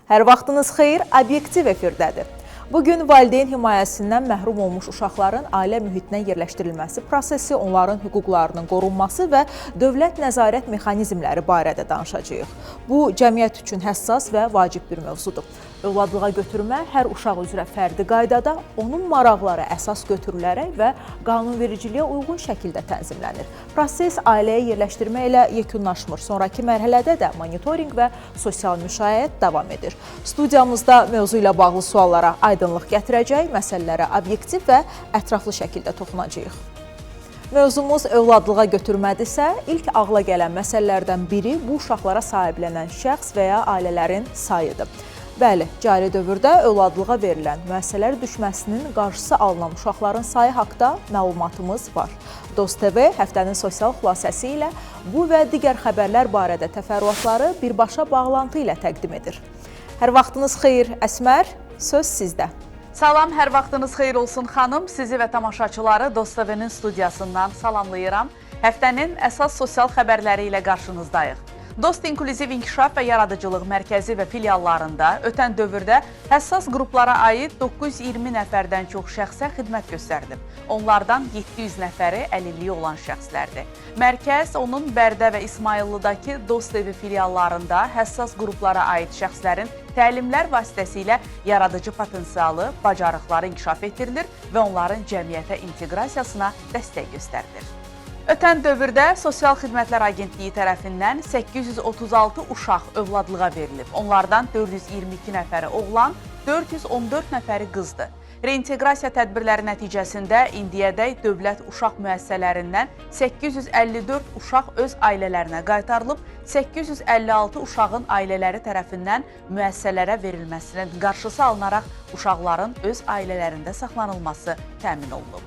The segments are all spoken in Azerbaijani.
Hər vaxtınız xeyir, Obyektiv efirdədir. Bugün valideyn himayəsindən məhrum olmuş uşaqların ailə mühitinə yerləşdirilməsi prosesi, onların hüquqlarının qorunması və dövlət nəzarət mexanizmləri barədə danışacağıq. Bu, cəmiyyət üçün həssas və vacib bir mövzudur. Övladlığa götürmə hər uşaq üzrə fərdi qaydada, onun maraqları əsas götürülərək və qanunvericiliyə uyğun şəkildə tənzimlənir. Proses ailəyə yerləşdirmə ilə yekunlaşmır. Sonraki mərhələdə də monitorinq və sosial müşayiət davam edir. Studiyamızda mövzu ilə bağlı suallara aydınlıq gətirəcək, məsələlərə obyektiv və ətraflı şəkildə toxunacağıq. Mövzumuz övladlığa götürmədirsə, ilk ağla gələn məsələlərdən biri bu uşaqlara sahiblənən şəxs və ya ailələrin sayıdır. Bəli, cari dövrdə övladlığa verilən müəssisələr düşməsinin qarşısı alınan uşaqların sayı haqda məlumatımız var. Dost TV həftənin sosial xülasəsi ilə bu və digər xəbərlər barədə təfərrüatları birbaşa bağlantı ilə təqdim edir. Hər vaxtınız xeyir, Əsmər, söz sizdə. Salam, hər vaxtınız xeyir olsun xanım. Sizi və tamaşaçıları Dost TV-nin studiyasından salamlayıram. Həftənin əsas sosial xəbərləri ilə qarşınızdayıq. Dost İnklüziv İnkişaf və Yaradıcılıq Mərkəzi və filiallarında ötən dövrdə həssas qruplara aid 920 nəfərdən çox şəxsə xidmət göstərilib. Onlardan 700 nəfəri əlilliyi olan şəxslərdir. Mərkəz onun Bərdə və İsmayıllıdakı Dost evi filiallarında həssas qruplara aid şəxslərin təlimlər vasitəsilə yaradıcı potensialı, bacarıqları inkişaf etdirilir və onların cəmiyyətə inteqrasiyasına dəstək göstərilir. Ötən dövrdə Sosial Xidmətlər Agentliyi tərəfindən 836 uşaq övladlığa verilib. Onlardan 422 nəfəri oğlan, 414 nəfəri qızdır. Reinteqrasiya tədbirləri nəticəsində indiyədək dövlət uşaq müəssisələrindən 854 uşaq öz ailələrinə qaytarılıb, 856 uşağın ailələri tərəfindən müəssisələrə verilməsinin qarşısı alınaraq uşaqların öz ailələrində saxlanılması təmin olunub.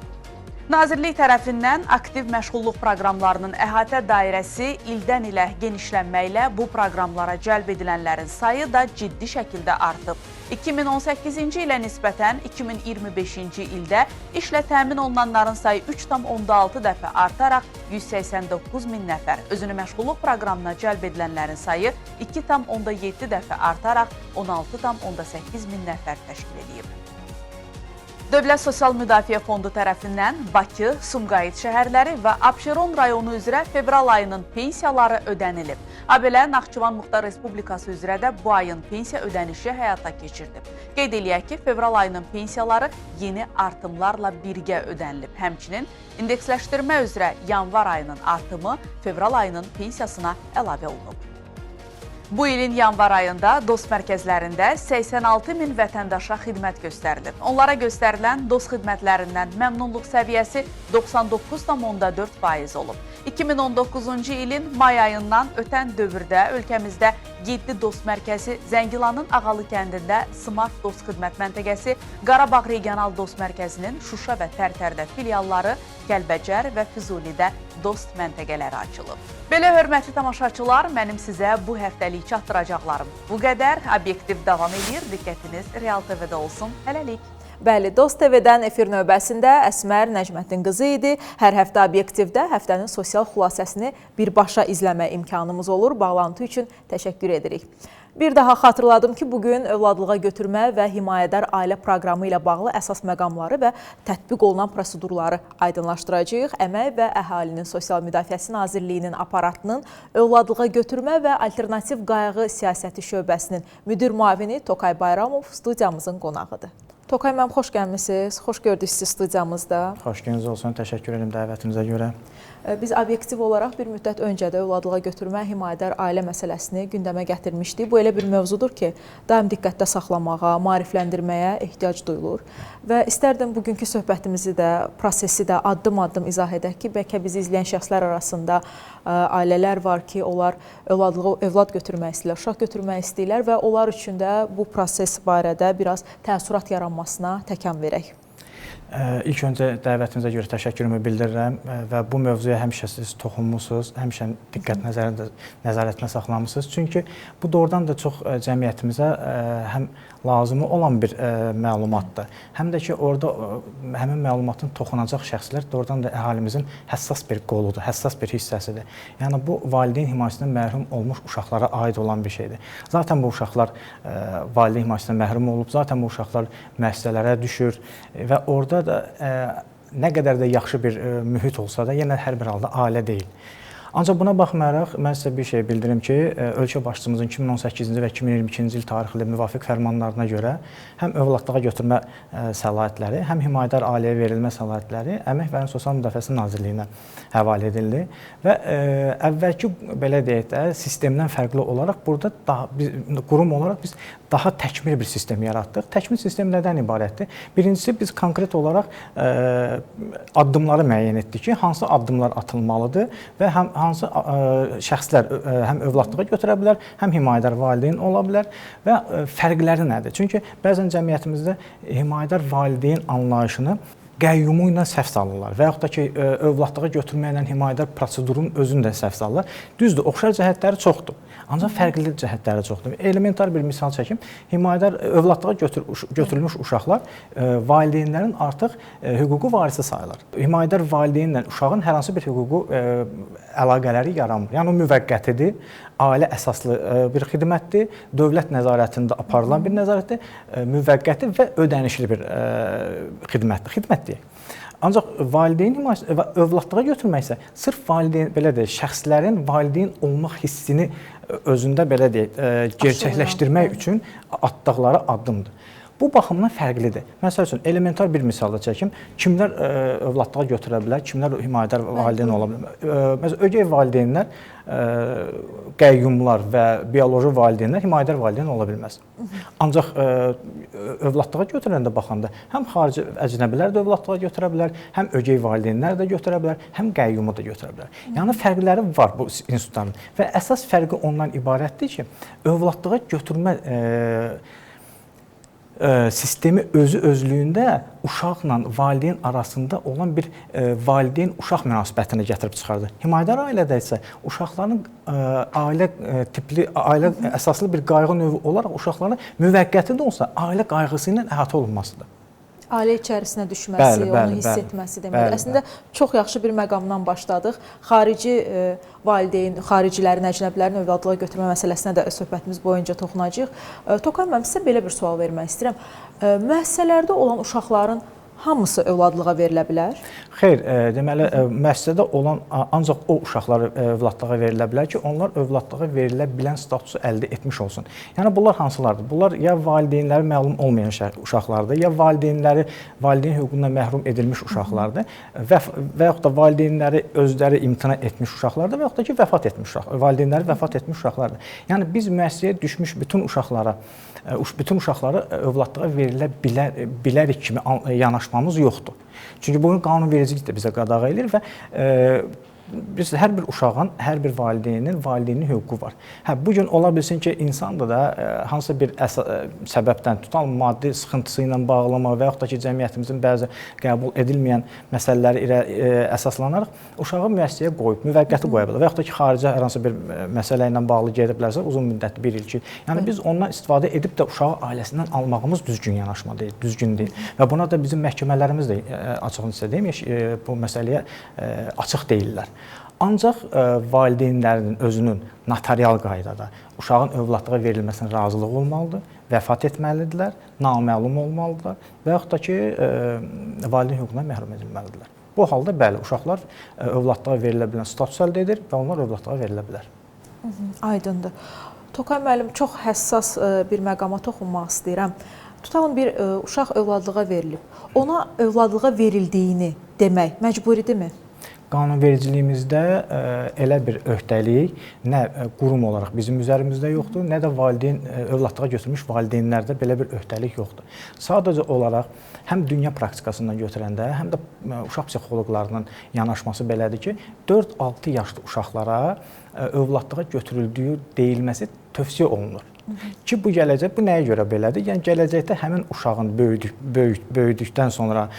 Nazirlik tərəfindən aktiv məşğulluq proqramlarının əhatə dairəsi ildən ilə genişlənməklə bu proqramlara cəlb edilənlərin sayı da ciddi şəkildə artıb. 2018-ci ilə nisbətən 2025-ci ildə işlə təmin olunanların sayı 3,6 dəfə artaraq 189 min nəfər, özünü məşğulluq proqramına cəlb edilənlərin sayı 2,7 dəfə artaraq 16,8 min nəfər təşkil edib. Dövlət Sosial Müdafiə Fondu tərəfindən Bakı, Sumqayıt şəhərləri və Abşeron rayonu üzrə fevral ayının pensiyaları ödənilib. Habelə Naxçıvan Muxtar Respublikası üzrə də bu ayın pensiya ödənişi həyata keçirilib. Qeyd eləyək ki, fevral ayının pensiyaları yeni artımlarla birgə ödənilib. Həmçinin indeksləşdirmə üzrə yanvar ayının artımı fevral ayının pensiyasına əlavə olunub. Bu ilin yanvar ayında DOST mərkəzlərində 86 min vətəndaşa xidmət göstərilib. Onlara göstərilən DOST xidmətlərindən məmnunluq səviyyəsi 99,4% olub. 2019-cu ilin may ayından ötən dövrdə ölkəmizdə 7 DOST mərkəzi, Zəngilanın Ağalı kəndində Smart DOST xidmət məntəqəsi, Qarabağ Regional DOST mərkəzinin Şuşa və Tərtərdə filialları, Kəlbəcər və Füzulidə DOST məntəqələri açılıb. Belə hörmətli tamaşaçılar, mənim sizə bu həftəlik çatdıracaqlarım bu qədər. Obyektiv davam edir. Diqqətiniz Real TV-də olsun. Hələlik. Bəli, Dost TV-dən efir növbəsində Əsmər Nəcməddin qızı idi. Hər həftə Obyektivdə həftənin sosial xülasəsini birbaşa izləmə imkanımız olur. Bağlantı üçün təşəkkür edirik. Bir daha xatırladım ki, bugün övladlığa götürmə və himayədar ailə proqramı ilə bağlı əsas məqamları və tətbiq olunan prosedurları aydınlaşdıracağıq. Əmək və Əhalinin Sosial Müdafiəsi Nazirliyinin aparatının övladlığa götürmə və alternativ qayğı siyasəti şöbəsinin müdir müavini Tokay Bayramov studiyamızın qonağıdır. Tokay müəllim, xoş gəlmisiniz, xoş gördük sizi studiyamızda. Xoş gününüz olsun, təşəkkür edirəm dəvətinizə görə. Biz obyektiv olaraq bir müddət öncə də övladlığa götürmə, himayədar ailə məsələsini gündəmə gətirmişdik. Bu elə bir mövzudur ki, daim diqqətdə saxlamağa, maarifləndirməyə ehtiyac duyulur. Və istərdim bugünkü söhbətimizi də, prosesi də addım-addım izah edək ki, bəlkə bizi izləyən şəxslər arasında ailələr var ki, onlar övlad götürmək istəyirlər, uşaq götürmək istəyirlər və onlar üçün də bu proses barədə biraz təəssürat yaranmasına təkan verək. İlk öncə dəvətinizə görə təşəkkürümü bildirirəm və bu mövzuya həmişə siz toxunmusunuz, həmişə diqqət nəzarətinə saxlamısınız. Çünki bu doğrudan da çox cəmiyyətimizə həm lazımı olan bir məlumatdır, həm də ki, orada həmin məlumatın toxunacaq şəxslər doğrudan da əhalimizin həssas bir qoludur, həssas bir hissəsidir. Yəni, bu valideyn himayəsindən məhrum olmuş uşaqlara aid olan bir şeydir. Zaten bu uşaqlar valideyn himayəsindən məhrum olub, zaten bu uşaqlar müəssisələrə düşür və orada da nə qədər də yaxşı bir mühit olsa da, yenə hər bir halda ailə deyil. Ancaq buna baxmayaraq, mən sizə bir şey bildirim ki, ölkə başçımızın 2018-ci və 2022-ci il tarixli müvafiq fərmanlarına görə həm övladlığa götürmə səlahiyyətləri, həm himayədar ailəyə verilmə səlahiyyətləri Əmək və Sosial Müdafiəsi Nazirliyinə həvalə edildi və əvvəlki, belə deyək də, sistemdən fərqli olaraq burada qurum olaraq biz daha təkmil bir sistem yaratdıq. Təkmil sistem nədən ibarətdir? Birincisi, biz konkret olaraq addımları müəyyən etdik ki, hansı addımlar atılmalıdır və hansı şəxslər həm övladlığa götürə bilər, həm himayədar valideyn ola bilər və fərqləri nədir? Çünki bəzən cəmiyyətimizdə himayədar valideyn anlayışını qəyyumu ilə səhv salırlar və yaxud da ki, övladlığa götürməklə himayədar prosedurun özünü də səhv salırlar. Düzdür, oxşar cəhətləri çoxdur, ancaq fərqli cəhətləri çoxdur. Elementar bir misal çəkim, himayədar övladlığa götürülmüş uşaqlar valideynlərin artıq hüquqi varisi sayılır. Himayədar valideynlə uşağın hər hansı bir hüquqi əlaqələri yaranmır. Yəni, o müvəqqətidir, ailə əsaslı bir xidmətdir, dövlət nəzarətində aparılan bir nəzarətdir, müvəqqəti və ödənişli bir xidmətdir. Ancaq valideyn himayəsi və övladlığa götürmək isə sırf valideyn, belə deyək, şəxslərin valideyn olmaq hissini özündə, belə deyək, gerçəkləşdirmək üçün atdıqları addımdır. Bu baxımdan fərqlidir. Məsəl üçün, elementar bir misal da çəkim, kimlər övladlığa götürə bilər, kimlər himayədar valideyn ola bilər. Məsələn, ögey valideynlər, qəyyumlar və bioloji valideynlər himayədar valideyn ola bilməz. Ancaq övladlığa götürəndə baxanda həm xarici əcnəbilər də övladlığa götürə bilər, həm ögey valideynlər də götürə bilər, həm qəyyumu da götürə bilər. Yəni, fərqləri var bu institutların və əsas fərqi ondan ibarətdir ki, övladlığa götürmə sistemi özlüyündə uşaqla valideyn arasında olan bir valideyn-uşaq münasibətini gətirib çıxardır. Himayədar ailədə isə uşaqların ailə tipli, ailə əsaslı bir qayğı növü olaraq uşaqların müvəqqəti də olsa ailə qayğısı ilə əhatə olunmasıdır. Ailə içərisinə düşməsi, onu hiss etməsi demək. Əslində, çox yaxşı bir məqamdan başladıq. Xarici valideyn, xaricilərin, əcnəbilərin övladlığa götürmə məsələsinə də söhbətimiz boyunca toxunacağıq. Tokan müəllim, sizə belə bir sual vermək istəyirəm. Müəssisələrdə olan uşaqların hamısı övladlığa verilə bilər? Xeyr, deməli, müəssisədə olan ancaq o uşaqlar övladlığa verilə bilər ki, onlar övladlığa verilə bilən statusu əldə etmiş olsun. Yəni, bunlar hansılardır? Bunlar ya valideynləri məlum olmayan uşaqlardır, ya valideyn hüququndan məhrum edilmiş uşaqlardır və yaxud da valideynləri özləri imtina etmiş uşaqlardır və yaxud da ki, valideynləri vəfat etmiş uşaqlardır. Yəni, biz müəssisəyə düşmüş bütün uşaqları övladlığa verilə bilərik kimi yanaşmamız yoxdur. Çünki bunu qanunvericilik də bizə qadağa edir və biz hər bir uşağın, hər bir valideynin hüququ var. Bu gün ola bilsin ki, insandır da hansısa bir səbəbdən, tutalım maddi sıxıntısı ilə bağlama və yaxud da ki, cəmiyyətimizin bəzi qəbul edilməyən məsələləri ilə əsaslanaraq uşağı müəssisəyə qoyub, müvəqqəti qoya bilər və yaxud da ki, xaricə hər hansı bir məsələ ilə bağlı gediblərsə, uzun müddətli, 1 il, 2 il. Yəni, biz ondan istifadə edib də uşağı ailəsindən almağımız düzgün yanaşma deyil, düzgün deyil. Və buna da bizim məhkəmələrimiz də açığını sizə deyim, bu məsələyə açıq deyirlər. Ancaq valideynlərinin özünün notarial qaydada uşağın övladlığa verilməsinə razılığı olmalıdır, vəfat etməlidirlər, naməlum olmalıdırlar və yaxud da ki, valideyn hüququndan məhrum edilməlidirlər. Bu halda, bəli, uşaqlar övladlığa verilə bilən status əldə edir və onlar övladlığa verilə bilər. Aydındır. Tokan müəllim, çox həssas bir məqama toxunmaq istəyirəm. Tutalım, bir uşaq övladlığa verilib. Ona övladlığa verildiyini demək məcburidirmi? Qanunvericiliyimizdə elə bir öhdəlik nə qurum olaraq bizim üzərimizdə yoxdur, nə də valideyn övladlığa götürmüş valideynlərdə belə bir öhdəlik yoxdur. Sadəcə olaraq həm dünya praktikasından götürəndə, həm də uşaq psixoloqlarının yanaşması belədir ki, 4-6 yaşlı uşaqlara övladlığa götürüldüyü deyilməsi tövsiyə olunur. Ki bu gələcək, bu nəyə görə belədir? Yəni gələcəkdə həmin uşağın böyüdükdən sonra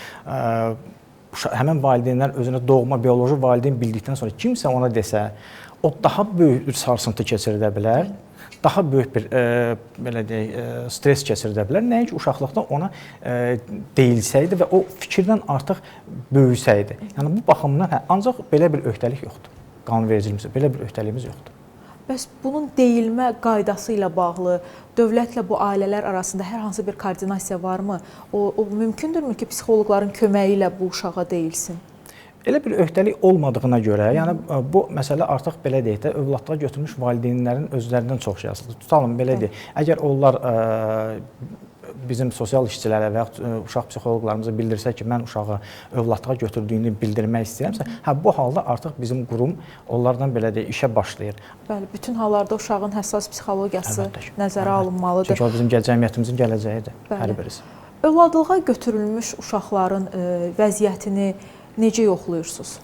həmin valideynlər özünə doğma bioloji valideyn bildikdən sonra kimsə ona desə, o daha böyük bir sarsıntı keçirdə bilər, daha böyük bir belə deyək, stres keçirdə bilər. Nəinki uşaqlıqda ona deyilsəydi və o fikirdən artıq böyüsəydi. Yəni bu baxımdan ancaq belə bir öhdəlik yoxdur. Qanunvericiliyimizdə belə bir öhdəliyimiz yoxdur. Bəs bunun deyilmə qaydası ilə bağlı dövlətlə bu ailələr arasında hər hansı bir koordinasiya varmı? O mümkündürmü ki, psixoloqların köməyi ilə bu uşağa deyilsin? Elə bir öhdəlik olmadığına görə, yəni bu məsələ artıq belə deyək də, övladlığa götürmüş valideynlərin özlərindən çox şey asılıdır. Tutalım belə deyək, əgər onlar bizim sosial işçilərə və yaxud uşaq psixoloqlarımıza bildirsə ki, mən uşağı övladlığa götürdüyünü bildirmək istəyirəmsə, bu halda artıq bizim qurum onlardan belə deyək, işə başlayır. Bəli, bütün hallarda uşağın həssas psixologiyası nəzərə alınmalıdır. Çünki o bizim cəmiyyətimizin gələcəyidir, hər birisi. Övladlığa götürülmüş uşaqların vəziyyətini necə yoxluyursunuz?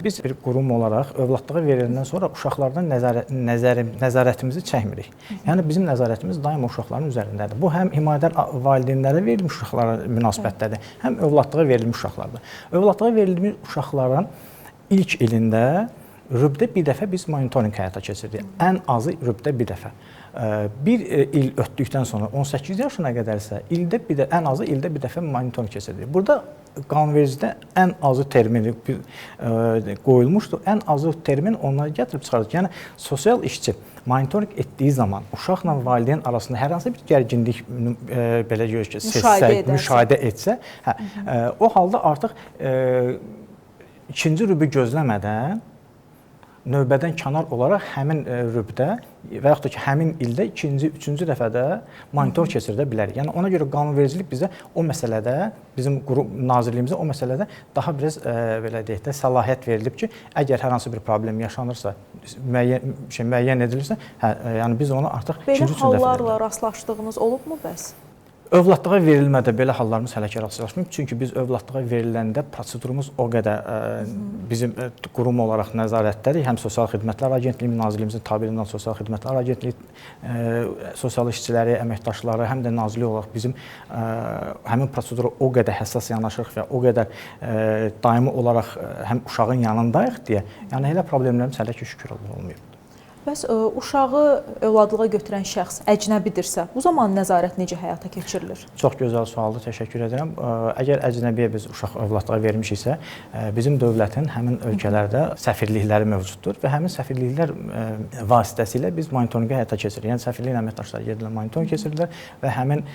Biz bir qurum olaraq övladlığa veriləndən sonra uşaqlardan nəzarətimizi çəkmirik. Yəni bizim nəzarətimiz daima uşaqların üzərindədir. Bu həm himayədar valideynlərə verilmiş uşaqlara münasibətdədir, həm övladlığa verilmiş uşaqlardır. Övladlığa verilmiş uşaqların ilk ilində rübdə bir dəfə biz monitorinq həyata keçirdik. Ən azı rübdə bir dəfə. Bir il ötdükdən sonra 18 yaşına qədərsə ən azı ildə bir dəfə monitorinq keçirdik. Burada qanunvericidə ən azı termini qoyulmuşdur. Ən azı termin onları gətirib çıxardır. Yəni sosial işçi monitorinq etdiyi zaman uşaqla valideyn arasında hər hansı bir gərginlik belə müşahidə etsə, o halda artıq ikinci rübü gözləmədən növbədən kənar olaraq həmin rübdə və yaxud da ki, həmin ildə ikinci, üçüncü dəfədə monitor keçirdə bilərik. Yəni ona görə qanunvericilik bizə o məsələdə, bizim nazirliyimizə o məsələdə daha biraz belə deyək də səlahiyyət verilib ki, əgər hər hansı bir problem yaşanırsa, müəyyən edilirsə, yəni biz onu artıq ikinci, üçüncü dəfədə. Belə hallarla rastlaşdığınız olubmu bəs? Övladlığa verilmədə belə hallarımız hələ ki rastlaşmıyıq. Çünki biz övladlığa veriləndə prosedurumuz o qədər bizim qurum olaraq nəzarətdədir. Həm Sosial Xidmətlər Agentliyi, Nazirliyimizin tabelindən Sosial Xidmətlər Agentliyi, sosial işçiləri, əməkdaşları, həm də nazirlik olaraq bizim həmin prosedura o qədər həssas yanaşırıq və o qədər daimi olaraq həm uşağın yanındayıq deyə, yəni elə problemlərimiz hələ ki şükür olmayıb. Bəs uşağı övladlığa götürən şəxs əcnəbidirsə, bu zaman nəzarət necə həyata keçirilir? Çox gözəl sualdır, təşəkkür edirəm. Əgər əcnəbiyə biz uşaq övladlığa vermişiksə, bizim dövlətin həmin ölkələrdə səfirlikləri mövcuddur və həmin səfirliklər vasitəsilə biz monitorinqi həyata keçiririk. Yəni səfirliyin əməkdaşları yerlə monitorinq keçirirlər və həmin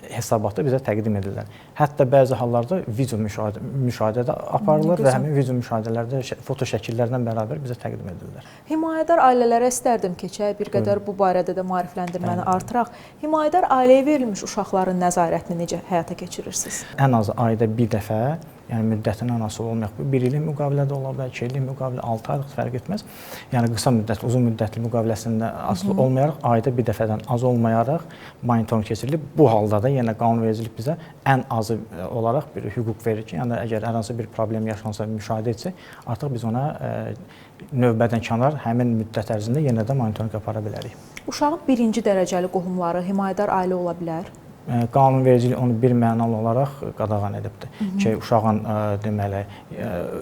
hesabatı bizə təqdim edirlər. Hətta bəzi hallarda video müşahidə də aparılır və həmin video müşahidələrdə foto şəkillərlə bərabər bizə təqdim edirlər. Himayədar ailələrə istərdim keçək, bir qədər bu barədə də maarifləndirməni artıraq. Himayədar ailəyə verilmiş uşaqların nəzarətini necə həyata keçirirsiniz? Ən azı ayda bir dəfə, yəni müddətindən asılı olmayaq, bu 1 illik müqavilədə ola bilər, 2 illik müqavilə, 6 aylıq fərq etməz. Yəni qısa müddətli, uzun müddətli müqaviləsində asılı olmayaraq, ayda bir dəfədən az olmayaraq monitorinq keçirilir. Bu halda da yenə qanunvericilik bizə ən azı olaraq bir hüquq verir ki, yəni əgər hər hansı bir problem yaşansa, müşahidə etsək, artıq biz ona növbədən kənar həmin müddət ərzində yenə də monitorinq apara bilərik. Uşağın birinci dərəcəli qohumları himayədar ailə ola bilər? Qanunvericilik onu bir mənalı olaraq qadağan edibdir. Ki, uşağın deməli,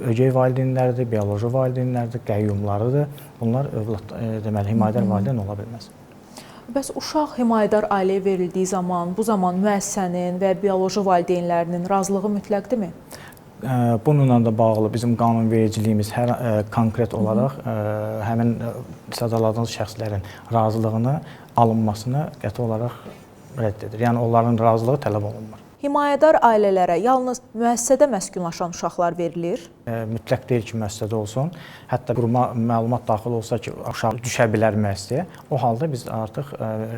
ögey valideynləridir, bioloji valideynləridir, qəyyumlarıdır. Bunlar deməli, himayədar valideyn ola bilməz. Bəs uşaq himayədar ailəyə verildiyi zaman, bu zaman müəssisənin və bioloji valideynlərinin razılığı mütləqdirmi? Bununla da bağlı bizim qanunvericiliyimiz konkret olaraq həmin sadaladığınız şəxslərin razılığını alınmasını qəti olaraq rədd edir. Yəni onların razılığı tələb olunmur. Himayədar ailələrə yalnız müəssisədə məskunlaşan uşaqlar verilir? Mütləq deyil ki, müəssisədə olsun. Hətta quruma məlumat daxil olsa ki, uşaq düşə bilər müəssisəyə, o halda biz artıq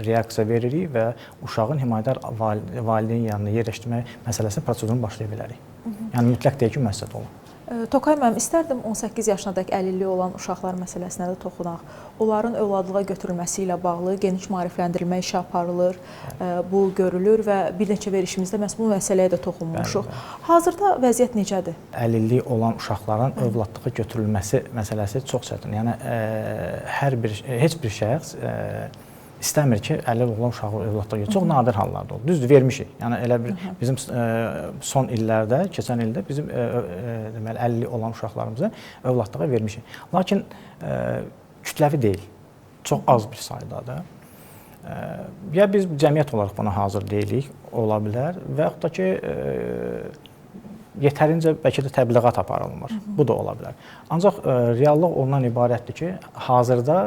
reaksiya veririk və uşağın himayədar valideyn yanına yerləşdirmə məsələsinin prosedurunu başlaya bilərik. Yəni mütləq deyil ki, müəssisədə olun. Tokay müəllim, istərdim 18 yaşınadək əlilliyi olan uşaqlar məsələsinə də toxunaq. Onların övladlığa götürülməsi ilə bağlı geniş maarifləndirilmə işi aparılır, bu görülür və bir neçə verişimizdə məhz bu məsələyə də toxunmuşuq. Hazırda vəziyyət necədir? Əlilliyi olan uşaqların övladlığa götürülməsi məsələsi çox çətindir. Yəni heç bir şəxs istəmir ki, əlilliyi olan uşağı övladlığa götürsün. Çox nadir hallarda olur. Düzdür, vermişik. Yəni elə bir bizim son illərdə, keçən ildə bizim deməli əlilliyi olan uşaqlarımızı övladlığa vermişik. Lakin kütləvi deyil. Çox az bir saydadır. Ya biz cəmiyyət olaraq buna hazır deyilik, ola bilər və yaxud da ki yetərincə bəlkə də təbliğat aparılmır. Bu da ola bilər. Ancaq reallıq ondan ibarətdir ki, hazırda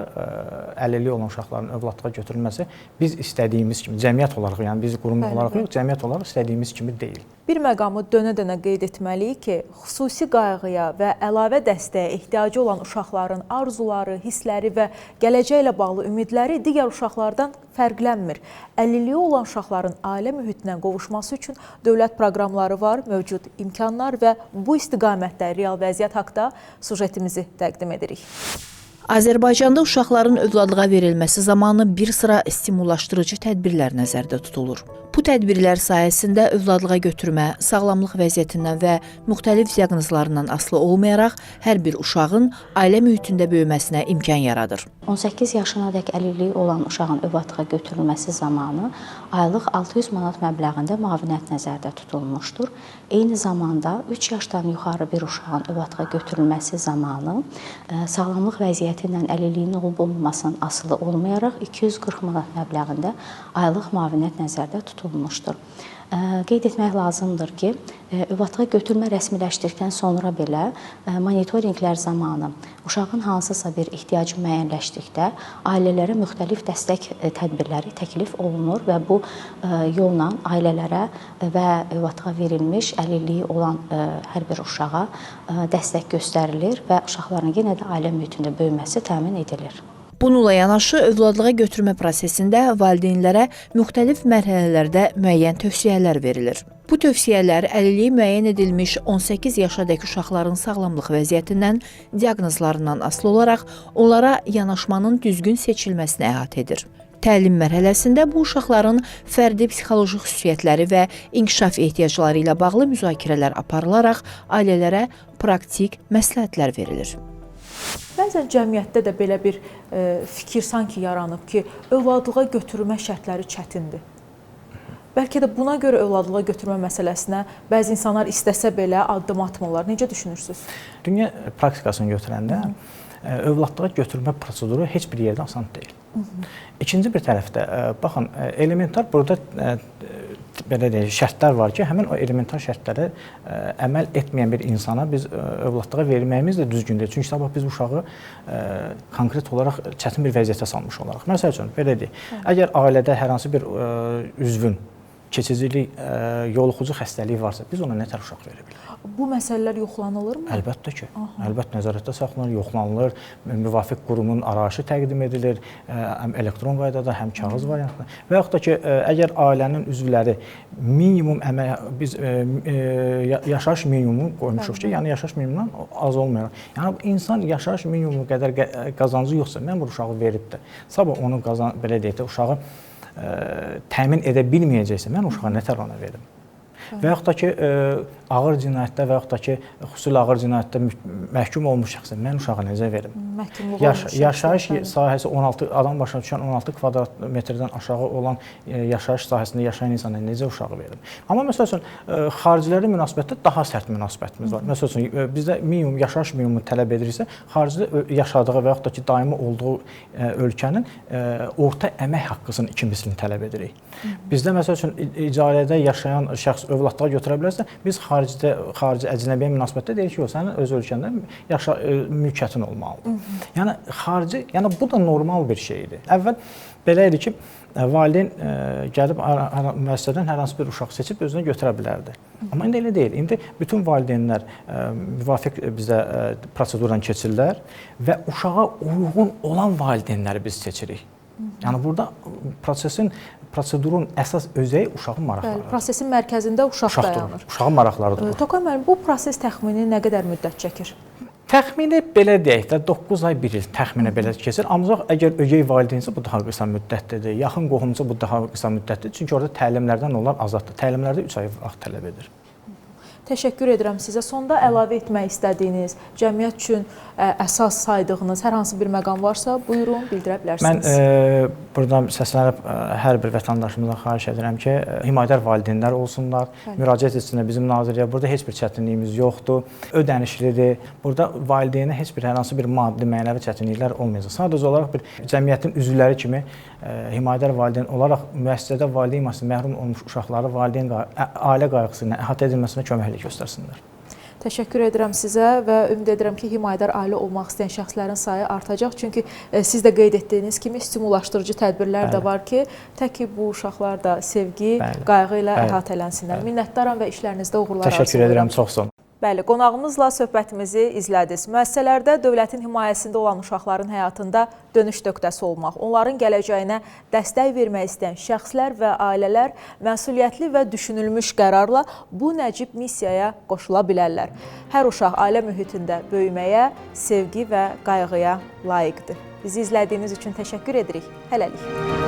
əlilliyi olan uşaqların övladlığa götürülməsi biz istədiyimiz kimi, cəmiyyət olaraq, yəni biz qurum olaraq yox, cəmiyyət olaraq istədiyimiz kimi deyil. Bir məqamı dönə-dönə qeyd etməliyik ki, xüsusi qayğıya və əlavə dəstəyə ehtiyacı olan uşaqların arzuları, hissləri və gələcəklə bağlı ümidləri digər uşaqlardan fərqlənmir. Əlilliyi olan uşaqların ailə mühitinə qovuşması üçün dövlət proqramları var, mövcud imkanlar və bu istiqamətdə real vəziyyət haqqında sujetimizi təqdim edirik. Azərbaycanda uşaqların övladlığa verilməsi zamanı bir sıra stimullaşdırıcı tədbirlər nəzərdə tutulur. Bu tədbirlər sayəsində övladlığa götürmə, sağlamlıq vəziyyətindən və müxtəlif diaqnozlarından asılı olmayaraq hər bir uşağın ailə mühitində böyüməsinə imkan yaradır. 18 yaşınadək əlilliyi olan uşağın övladlığa götürülməsi zamanı aylıq 600 manat məbləğində müavinət nəzərdə tutulmuşdur. Eyni zamanda 3 yaşdan yuxarı bir uşağın övladlığa götürülməsi zamanı sağlamlıq vəziyyətindən əlilliyin olub-olmamasından asılı olmayaraq 240 manat məbləğində aylıq müavinət nəzərdə tutulmuşdur. Qeyd etmək lazımdır ki, övladlığa götürmə rəsmiləşdirdikdən sonra belə monitorinqlər zamanı uşağın hansısa bir ehtiyacı müəyyənləşdikdə ailələrə müxtəlif dəstək tədbirləri təklif olunur və bu yolla ailələrə və övladlığa verilmiş əlilliyi olan hər bir uşağa dəstək göstərilir və uşaqların yenə də ailə mühitində böyüməsi təmin edilir. Bununla yanaşı, övladlığa götürmə prosesində valideynlərə müxtəlif mərhələlərdə müəyyən tövsiyələr verilir. Bu tövsiyələr əlilliyi müəyyən edilmiş 18 yaşadakı uşaqların sağlamlıq vəziyyətindən, diaqnozlarından asılı olaraq onlara yanaşmanın düzgün seçilməsini əhatə edir. Təlim mərhələsində bu uşaqların fərdi psixoloji xüsusiyyətləri və inkişaf ehtiyacları ilə bağlı müzakirələr aparılaraq ailələrə praktik məsləhətlər verilir. Bəzən cəmiyyətdə də belə bir fikir sanki yaranıb ki, övladlığa götürmə şərtləri çətindir. Bəlkə də buna görə övladlığa götürmə məsələsinə bəzi insanlar istəsə belə addım atmırlar. Necə düşünürsünüz? Dünya praktikasını götürəndə övladlığa götürmə proseduru heç bir yerdə asan deyil. İkinci bir tərəfdə, baxın, elementar burada belə deyək, şərtlər var ki, həmin o elementar şərtlərə əməl etməyən bir insana biz övladlığa verməyimiz də düzgün deyil. Çünki sabah biz uşağı konkret olaraq çətin bir vəziyyətə salmış olaraq. Məsəl üçün, belə deyək, əgər ailədə hər hansı bir üzvün keçicilik, yoluxucu xəstəliyi varsa, biz ona nətər uşaq verə bilərik? Bu məsələlər yoxlanılırmı? Əlbəttə ki, əlbəttə nəzarətdə saxlanılır, yoxlanılır, müvafiq qurumun arayışı təqdim edilir, həm elektron qaydada, həm kağız variantında. Və yaxud da ki, əgər ailənin üzvləri minimum biz yaşayış minimumu qoymuşuq ki, yəni yaşayış minimumundan az olmayaraq. Yəni insan yaşayış minimumu qədər qazancı yoxsa, mən bu uşağı verib də, sabah onu belə deyək də, uşağı təmin edə bilməyəcəksə, mən uşağa nətər ona verim? Və yaxud da ki, ağır cinayətdə və yaxud da ki, xüsusilə ağır cinayətdə məhkum olmuş şəxsə mən uşağa necə verim? Yaşayış sahəsi 16, adam başına düşən 16 kvadrat metrdən aşağı olan yaşayış sahəsində yaşayan insana necə uşağı verim? Amma məsəl üçün, xaricilərlə münasibətdə daha sərt münasibətimiz var. Məsəl üçün, bizdə minimum, yaşayış minimumu tələb ediriksə, xaricdə yaşadığı və yaxud da ki, daimi olduğu ölkənin orta əmək haqqısının 2 mislini tələb edirik. Bizdə məsəl üçün, icarədə yaşayan şəxs övladlığa götürə bilərsə, biz xarici əcnəbiyə münasibətdə deyirik ki, sənin öz ölkəndə mülkiyyətin olmalıdır. Yəni bu da normal bir şeydir. Əvvəl belə idi ki, valideyn gəlib müəssisədən hər hansı bir uşaq seçib özünə götürə bilərdi. Amma indi elə deyil. İndi bütün valideynlər müvafiq bizə prosedurdan keçirlər və uşağa uyğun olan valideynləri biz seçirik. Yəni burada prosedurun əsas özəyi uşağın maraqlarıdır. Bəli, prosesin mərkəzində uşaq dayanır. Uşağın maraqlarıdır. Tokan müəllim, bu proses təxmini nə qədər müddət çəkir? Təxmini belə deyək də 9 ay 1 il təxminə belə keçir. Ancaq əgər ögey valideynsə bu daha qısa müddətlidir. Yaxın qohumsa bu daha qısa müddətlidir. Çünki orada təlimlərdən onlar azaddır. Təlimlərdə 3 ay vaxt tələb edir. Təşəkkür edirəm sizə. Sonda əlavə etmək istədiyiniz, cəmiyyət üçün əsas saydığınız hər hansı bir məqam varsa, buyurun, bildirə bilərsiniz. Mən buradan səslənib hər bir vətəndaşımızdan xahiş edirəm ki, himayədar valideynlər olsunlar, müraciət etsinlər bizim nazirliyə. Burada heç bir çətinliyimiz yoxdur, ödənişlidir. Burada valideynə heç bir hər hansı bir maddi, mənəvi çətinliklər olmayacaq. Sadəcə olaraq bir cəmiyyətin üzvləri kimi himayədar valideyn olaraq müəssisədə valideyn himayəsindən məhrum olmuş uşaqları valideyn ailə qayğısı ilə əhatə edilməsinə köməklik göstərsinlər. Təşəkkür edirəm sizə və ümid edirəm ki, himayədar ailə olmaq istəyən şəxslərin sayı artacaq. Çünki siz də qeyd etdiyiniz kimi stimullaşdırıcı tədbirlər də var ki, tək ki bu uşaqlar da sevgi, qayğı ilə əhatələnsinlər. Minnətdaram və işlərinizdə uğurlar arzulayıram. Təşəkkür edirəm, çox sağ olun. Bəli, qonağımızla söhbətimizi izlədiniz. Müəssisələrdə dövlətin himayəsində olan uşaqların həyatında dönüş nöqtəsi olmaq, onların gələcəyinə dəstək vermək istəyən şəxslər və ailələr məsuliyyətli və düşünülmüş qərarla bu nəcib missiyaya qoşula bilərlər. Hər uşaq ailə mühitində böyüməyə, sevgi və qayğıya layiqdir. Bizi izlədiyiniz üçün təşəkkür edirik. Hələlik.